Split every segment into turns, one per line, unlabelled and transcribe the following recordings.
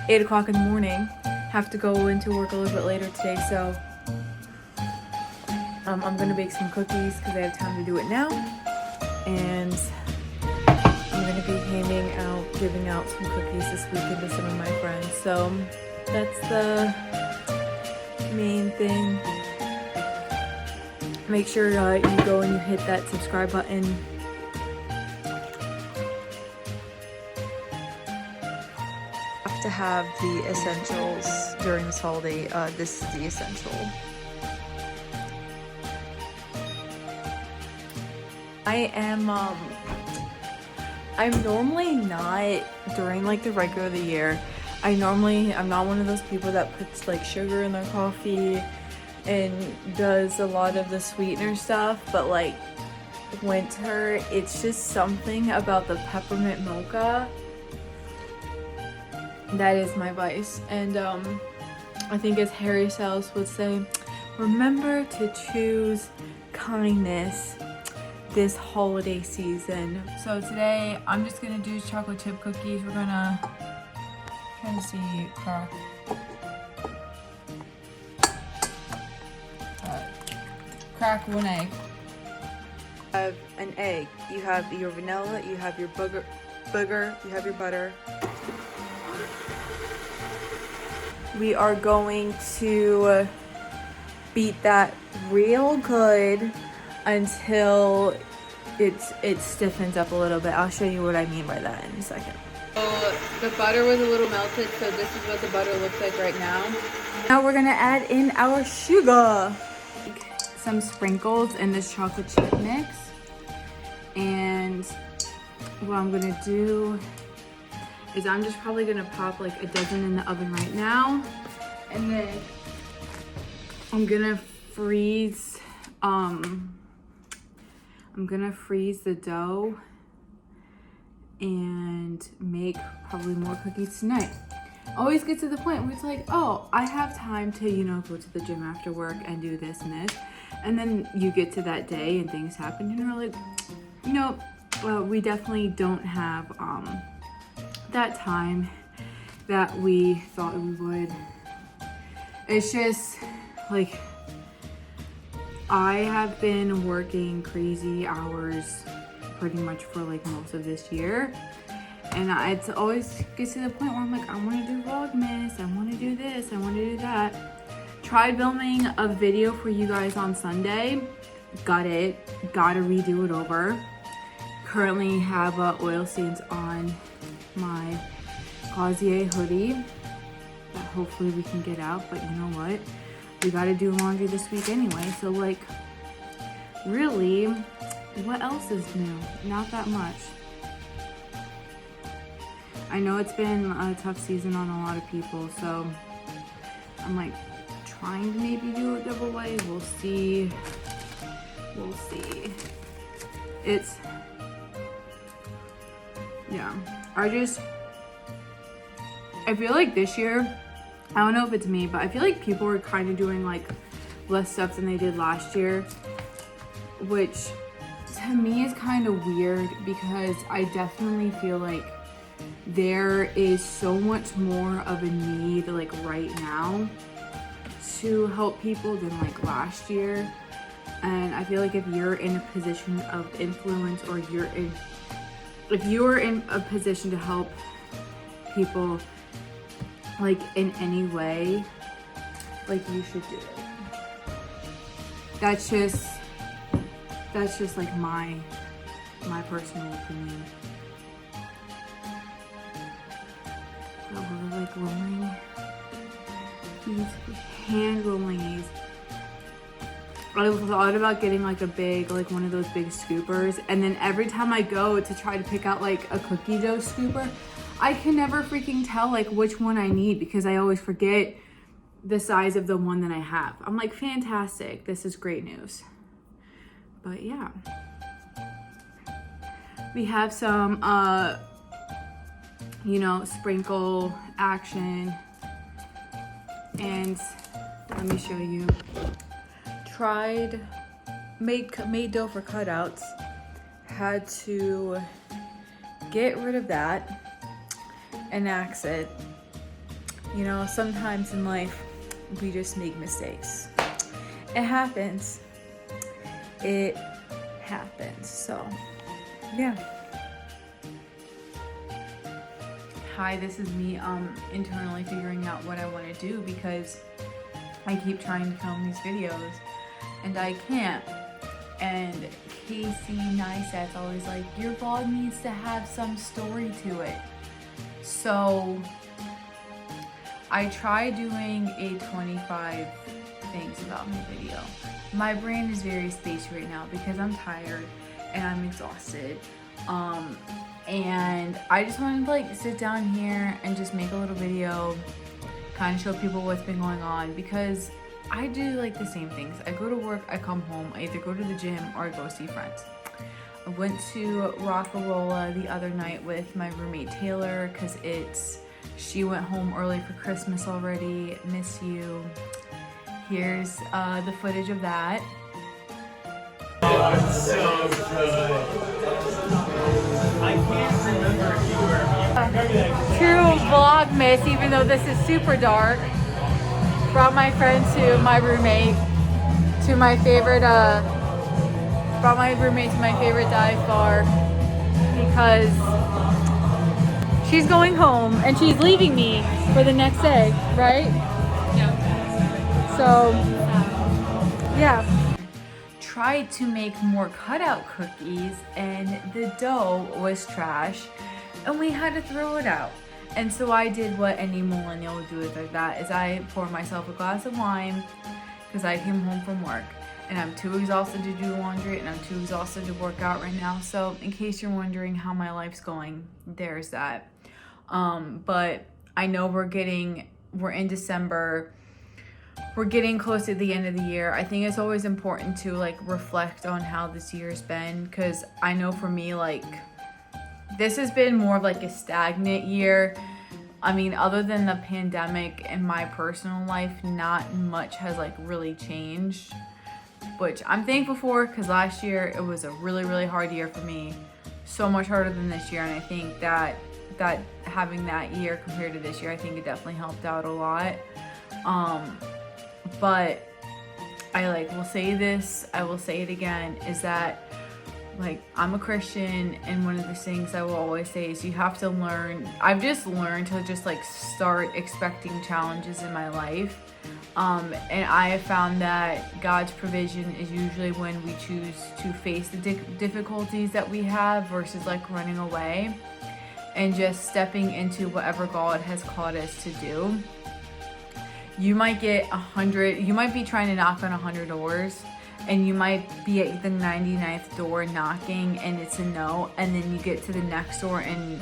8 o'clock in the morning. Have to go into work a little bit later today, so I'm gonna bake some cookies because I have time to do it now. And I'm gonna be giving out some cookies this weekend to some of my friends. So that's the main thing. Make sure you go and you hit that subscribe button.
Have to have the essentials during this holiday. This is the essential.
I'm normally not during like the regular of the year. I'm not one of those people that puts like sugar in their coffee and does a lot of the sweetener stuff, but like winter, it's just something about the peppermint mocha that is my vice. And I think, as Harry Styles would say, remember to choose kindness this holiday season. So today I'm just gonna do chocolate chip cookies. We're gonna try to see crack one egg.
You have an egg. You have your vanilla. You have your booger. You have your butter.
We are going to beat that real good until it stiffens up a little bit. I'll show you what I mean by that in a second. So the butter was a little melted, so this is what the butter looks like right now. Now we're gonna add in our sugar. Some sprinkles in this chocolate chip mix. And what I'm gonna do is I'm just probably gonna pop like a dozen in the oven right now. And then I'm gonna freeze the dough and make probably more cookies tonight. Always get to the point where it's like, oh, I have time to, you know, go to the gym after work and do this and this. And then you get to that day and things happen and you're like, nope, well, we definitely don't have that time that we thought we would. It's just like, I have been working crazy hours pretty much for like most of this year, and it's always gets to the point where I'm like, I want to do Vlogmas, I want to do this, I want to do that. Tried filming a video for you guys on Sunday, gotta redo it over. Currently have oil stains on my Glossier hoodie that hopefully we can get out, but you know what? We gotta do laundry this week anyway, so like, really, what else is new? Not that much. I know it's been a tough season on a lot of people, so I'm like trying to maybe do a giveaway. We'll see. We'll see. It's, yeah, I feel like this year, I don't know if it's me, but I feel like people were kind of doing like less stuff than they did last year, which to me is kind of weird because I definitely feel like there is so much more of a need like right now to help people than like last year. And I feel like if you're in a position of influence, or if you're in a position to help people like in any way, like you should do it. That's just like my personal opinion. So we're like rolling these, hand rolling these. I thought about getting like a big, like one of those big scoopers, and then every time I go to try to pick out like a cookie dough scooper, I can never freaking tell like which one I need because I always forget the size of the one that I have. I'm like, fantastic, this is great news. But yeah, we have some you know, sprinkle action, and let me show you. Made dough for cutouts, had to get rid of that and axe it, You know, sometimes in life, we just make mistakes. It happens. It happens. So, yeah. Hi, this is me internally figuring out what I want to do because I keep trying to film these videos and I can't. And Casey Neistat's always like, your vlog needs to have some story to it. So I tried doing a 25 things about me video. My brain is very spacey right now because I'm tired and I'm exhausted. And I just wanted to like sit down here and just make a little video, kind of show people what's been going on, because I do like the same things. I go to work, I come home, I either go to the gym or I go see friends. I went to Rockarola the other night with my roommate Taylor because she went home early for Christmas already. Miss you. Here's the footage of that.
So good. I can't remember if you were.
True Vlogmas, even though this is super dark. Brought my friend to my roommate to my favorite dive bar because she's going home and she's leaving me for the next day, right? Yeah. So yeah. Tried to make more cutout cookies and the dough was trash and we had to throw it out. And so I did what any millennial would do with that, is I poured myself a glass of wine because I came home from work and I'm too exhausted to do laundry and I'm too exhausted to work out right now. So in case you're wondering how my life's going, there's that. But I know we're in December. We're getting close to the end of the year. I think it's always important to like reflect on how this year's been, because I know for me, like, this has been more of like a stagnant year. I mean, other than the pandemic in my personal life, not much has like really changed, which I'm thankful for, because last year it was a really, really hard year for me. So much harder than this year. And I think that having that year compared to this year, I think it definitely helped out a lot. But I will say this, I will say it again, is that like, I'm a Christian, and one of the things I will always say is you have to learn. I've just learned to just like start expecting challenges in my life. And I have found that God's provision is usually when we choose to face the difficulties that we have versus like running away and just stepping into whatever God has called us to do. You might get 100, you might be trying to knock on 100 doors and you might be at the 99th door knocking and it's a no, and then you get to the next door and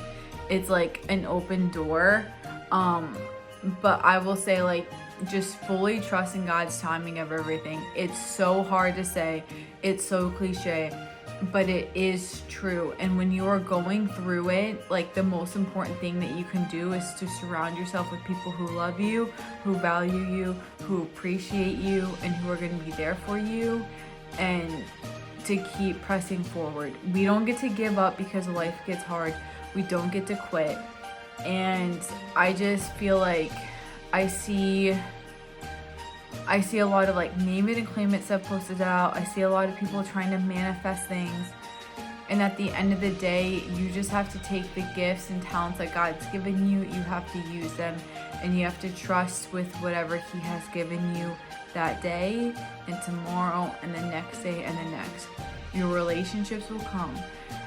it's like an open door. But I will say, like, just fully trust in God's timing of everything. It's so hard to say, it's so cliche, but it is true. And when you are going through it, like, the most important thing that you can do is to surround yourself with people who love you, who value you, who appreciate you, and who are going to be there for you, and to keep pressing forward. We don't get to give up because life gets hard. We don't get to quit. And I just feel like I see a lot of like name it and claim it stuff posted out. I see a lot of people trying to manifest things. And at the end of the day, you just have to take the gifts and talents that God's given you. You have to use them, and you have to trust with whatever He has given you that day and tomorrow and the next day and the next. Your relationships will come.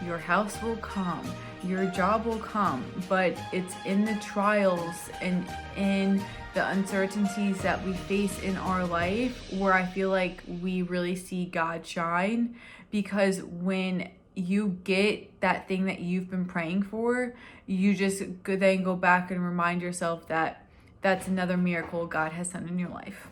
Your house will come. Your job will come. But it's in the trials and in the uncertainties that we face in our life where I feel like we really see God shine. Because when you get that thing that you've been praying for, you just then go back and remind yourself that that's another miracle God has done in your life.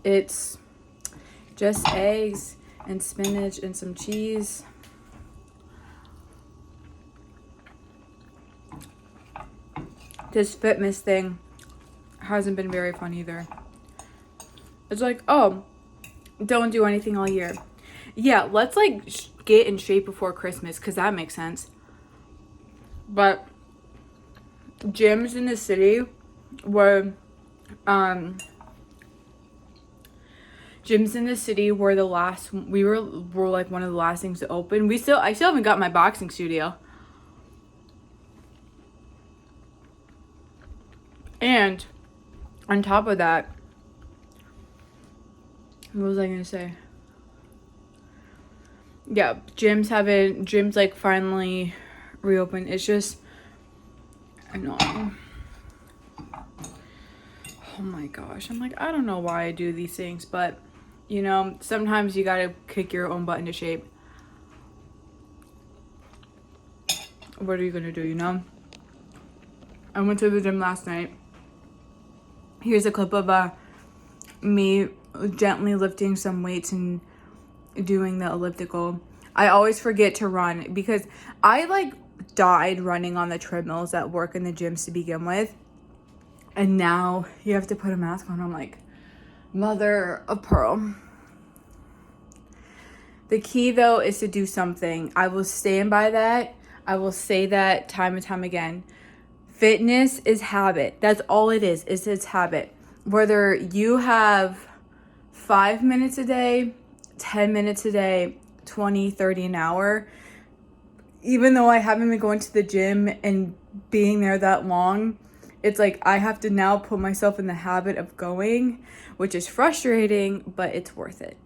It's just eggs and spinach and some cheese. This fitness thing hasn't been very fun either. It's like, oh, don't do anything all year. Yeah, let's like get in shape before Christmas, because that makes sense. But gyms in the city were the last, we were like one of the last things to open. I still haven't got my boxing studio. And on top of that, what was I gonna say? Yeah, gyms like finally reopened. It's just annoying. Oh my gosh. I'm like, I don't know why I do these things, but you know, sometimes you gotta kick your own butt into shape. What are you gonna do, you know? I went to the gym last night. Here's a clip of me gently lifting some weights and doing the elliptical. I always forget to run because I like died running on the treadmills at work in the gyms to begin with. And now you have to put a mask on. I'm like, mother of pearl. The key though is to do something. I will stand by that. I will say that time and time again. Fitness is habit. That's all it is it's habit. Whether you have 5 minutes a day, 10 minutes a day, 20, 30 an hour, even though I haven't been going to the gym and being there that long, it's like I have to now put myself in the habit of going, which is frustrating, but it's worth it.